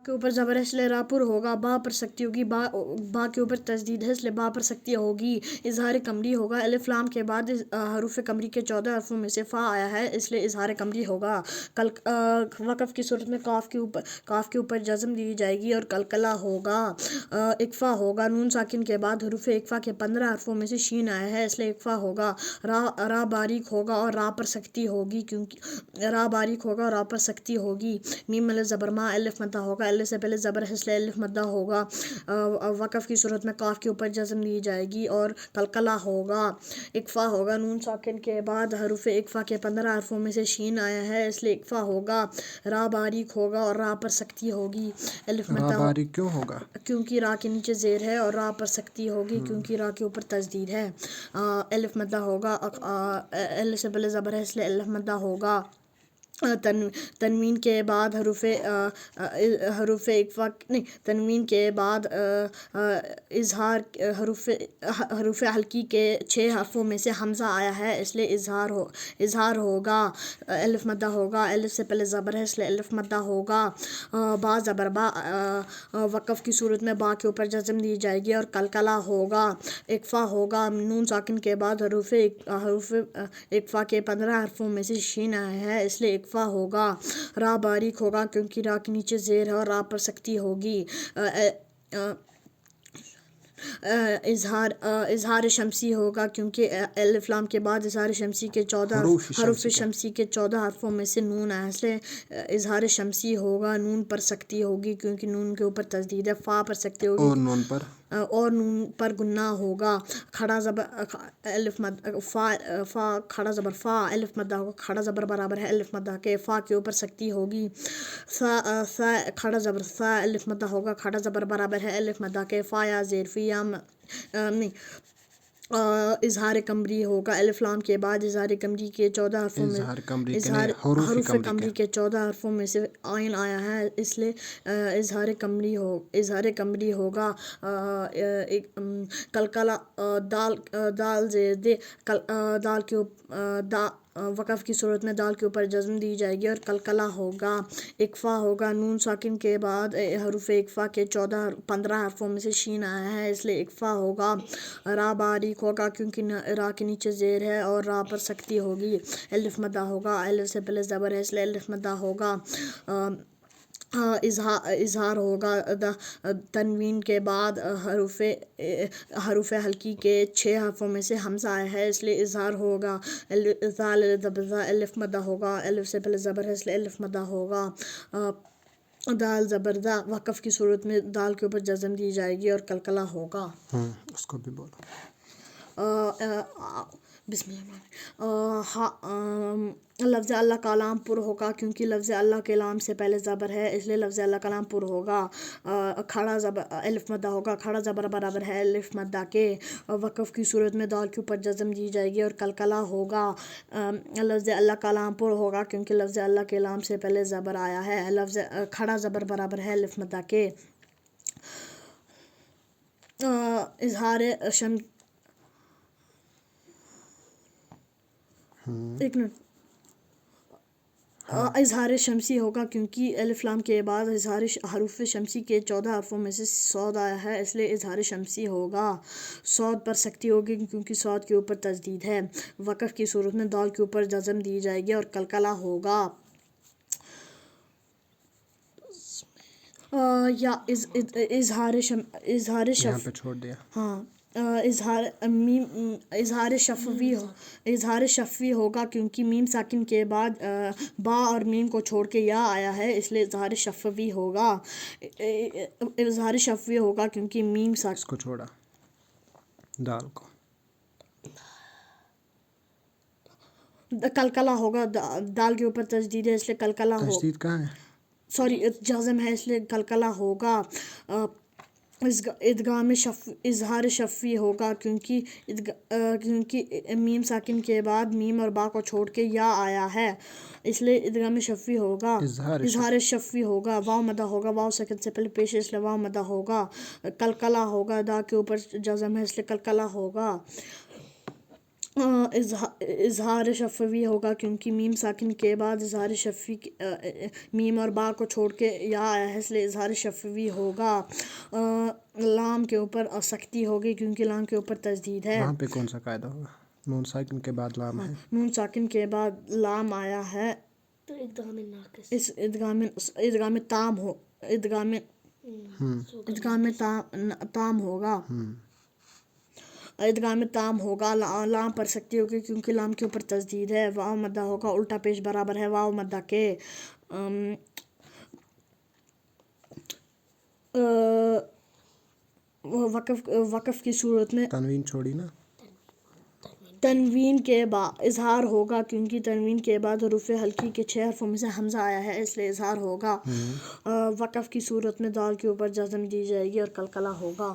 के ऊपर ज़बर है इसलिए रा पुर होगा। बा पर सख्ती होगी, बा के ऊपर तजदीद है इसलिए बा पर सख्ती होगी। इजहार कमरी होगा, अलिफ लाम के बाद हरूफ कमरी के 14 हरफों में से फ़ा आया है इसलिए इजहार कमरी होगा। वक़फ़ की सूरत में काफ़ के ऊपर जज़म दी जाएगी और कलकला होगा। इकफ़ा होगा, नून साकिन के बाद हरूफ इकफ़ा के 15 हरफों में से शीन आया है इसलिए इकफ़ा होगा। रा बारीक होगा और रा पर सख्ती होगी क्योंकि रा बारीक होगा और रा पर सख्ती होगी। मीम अलिफ ज़बर मा अलिफ मद्दा होगा, अलिफ से पहले ज़बर है इसलिए अलिफ मद्दा होगा। वक़फ़ की सूरत में काफ़ के ऊपर जज़म दी जाएगी और कलकला होगा। इकफ़ा होगा, नून साकिन के बाद हरूफ इकफ़ा के 15 हरफों में से शीन आया है इसलिए इकफ़ा होगा। रा बारीक होगा और रा पर सख्ती होगी। अलिफ रा मद्दा बारीक क्यों होगा? क्योंकि रा के नीचे ज़ेर है और रा पर सख्ती होगी क्योंकि रा के ऊपर तजदीद है। अलिफ मद्दा होगा, अलिफ से पहले ज़बर है इसलिए अलिफ मद्दा होगा। तनवीन के बाद हरूफ इकफ़ा नहीं, तनवीन के बाद इजहार हरूफ हल्की के 6 हरफों में से हमज़ा आया है इसलिए इजहार होगा। अलिफ मद्दा होगा, अलिफ से पहले ज़बर है इसलिए अलिफ मद्दा होगा। बा ज़बर बा, वक़फ़ की सूरत में बा के ऊपर जज़म दी जाएगी और कलकला होगा। इकफ़ा होगा, नून साकिन के बाद हरूफ इकफ़ा के 15 हरफों में से शीन आया है इसलिए इकफ़ा होगा। रा बारीक होगा क्योंकि रा के नीचे ज़ेर है और रा पर सख्ती होगी। इजहार शमसी होगा क्योंकि अलिफ लाम के बाद इजहार शमसी के 14 हरूफ शमसी के 14 हरफों में से नून आया इसलिए इजहार शमसी होगा। नून पर सख्ती होगी क्योंकि नून के ऊपर तजदीद है। फ़ा पर सख्ती होगी और नून पर गुन्ना होगा। खड़ा ज़बर अलिफ मद फ़ा खड़ा ज़बर फ़ा अलिफ मद्दा होगा। खड़ा ज़बर बराबर है अलिफ मद्दा के, फ़ा के ऊपर सख्ती होगी। सा खड़ा ज़बर सा अलिफ मद्दा होगा। खड़ा ज़बर बराबर है अलिफ मद्दा के, फ़ा या ज़ेर फ़ी या नहीं। इजहार कमरी होगा, अलिफ लाम के बाद इजहार कमरी के 14 हरफों में हरूफ कमरी के 14 हरफों में से आइन आया है इसलिए इजहार कमरी होगा। कलकला दाल ज़ेर दाल के वक़फ़ की सूरत में दाल के ऊपर जज़म दी जाएगी और कलकला होगा। इकफ़ा होगा, नून साकिन के बाद हरूफ इकफ़ा के 15 हरफों में से शीन आया है इसलिए इकफ़ा होगा। रा बारीक होगा क्योंकि रा के नीचे ज़ेर है और रा पर सख्ती होगी। अलिफ मद्दा होगा, अलिफ से पहले ज़बर है इसलिए अलिफ मद्दा होगा। इजहार होगा, तनवीन के बाद हरूफ हल्की के 6 हरफों में से हमज़ा आया है इसलिए इजहार होगा। अलिफ मद्दा होगा, अलिफ से पहले ज़बर है इसलिए अलिफ मद्दा होगा। दाल ज़बरदा, वक़फ़ की सूरत में दाल के ऊपर जज़म दी जाएगी और कलकला होगा। उसको भी बोलो। लफ्ज़ अल्लाह का लाम पुर होगा क्योंकि लफ्ज़ अल्लाह के लाम से पहले ज़बर है इसलिए लफ्ज़ अल्लाह का लाम पुर होगा। खड़ा ज़बर अलिफ मद्दा होगा। खड़ा ज़बर बराबर है अलिफ मद्दा के, वक़फ़ की सूरत में दाल के ऊपर जज़म दी जाएगी और कलकला होगा। लफ्ज़ अल्लाह का लाम पुर होगा क्योंकि लफ्ज़ अल्लाह के लाम से पहले ज़बर आया है। लफ्ज़ खड़ा ज़बर बराबर है अलिफ मद्दा के। इजहार शम एक मिनट इजहार शमसी होगा क्योंकि अलिफ लाम के बाद इजहार हरूफ शमसी के 14 हरफों में से सौद आया है इसलिए इजहार शमसी होगा। सौद पर सख्ती होगी क्योंकि सौद के ऊपर तजदीद है। वक़फ़ की सूरत में दाल के ऊपर जज़म दी जाएगी और कलकला होगा। या इजहार छोड़ दिया। हाँ, इजहार शफ़वी होगा क्योंकि मीम साकिन के बाद बा और मीम को छोड़ के या आया है इसलिए इजहार शफ़वी होगा। इजहार शफ़वी होगा क्योंकि मीम साकिन को छोड़ा दाल को कलकला होगा। दाल के ऊपर तजदीद है इसलिए कलकला हो तजदीद कहाँ है? सॉरी जज़म है इसलिए कलकला होगा। इदगाम इजहार शफ़वी होगा क्योंकि मीम साकिन के बाद मीम और बा को छोड़ के या आया है इसलिए इदगाम शफ़वी होगा। इजहार शफ़वी होगा। वाव मदा होगा, वाव सेकंड से पहले पेश है इसलिए वाव मदा होगा। कलकला होगा, दा के ऊपर जज़म है इसलिए कलकला होगा। اظہار شفوی ہوگا کیونکہ میم ساکن کے بعد اظہار شفوی میم اور با کو چھوڑ کے یا آیا ہے اس لیے اظہار شفوی ہوگا. لام کے اوپر سختی ہوگی کیونکہ لام کے اوپر تشدید ہے. وہاں پہ کون سا قاعدہ ہوگا؟ نون ساکن کے بعد لام ہے. نون ساکن کے بعد لام آیا ہے تو ادغام ناقص اس ادغام تام ہو ادغام تام ہوگا. ادغام تام ہوگا. لام پر سختی ہوگی کیونکہ لام کے اوپر تشدید ہے. واو مدہ ہوگا الٹا پیش برابر ہے واو مدہ کے. وقف کی صورت میں تنوین چھوڑی نا. تنوین کے بعد اظہار ہوگا کیونکہ تنوین کے بعد حروف حلقی کے 6 حرفوں میں سے حمزہ آیا ہے اس لیے اظہار ہوگا. وقف کی صورت میں دال کے اوپر جزم دی جائے گی اور قلقلہ ہوگا.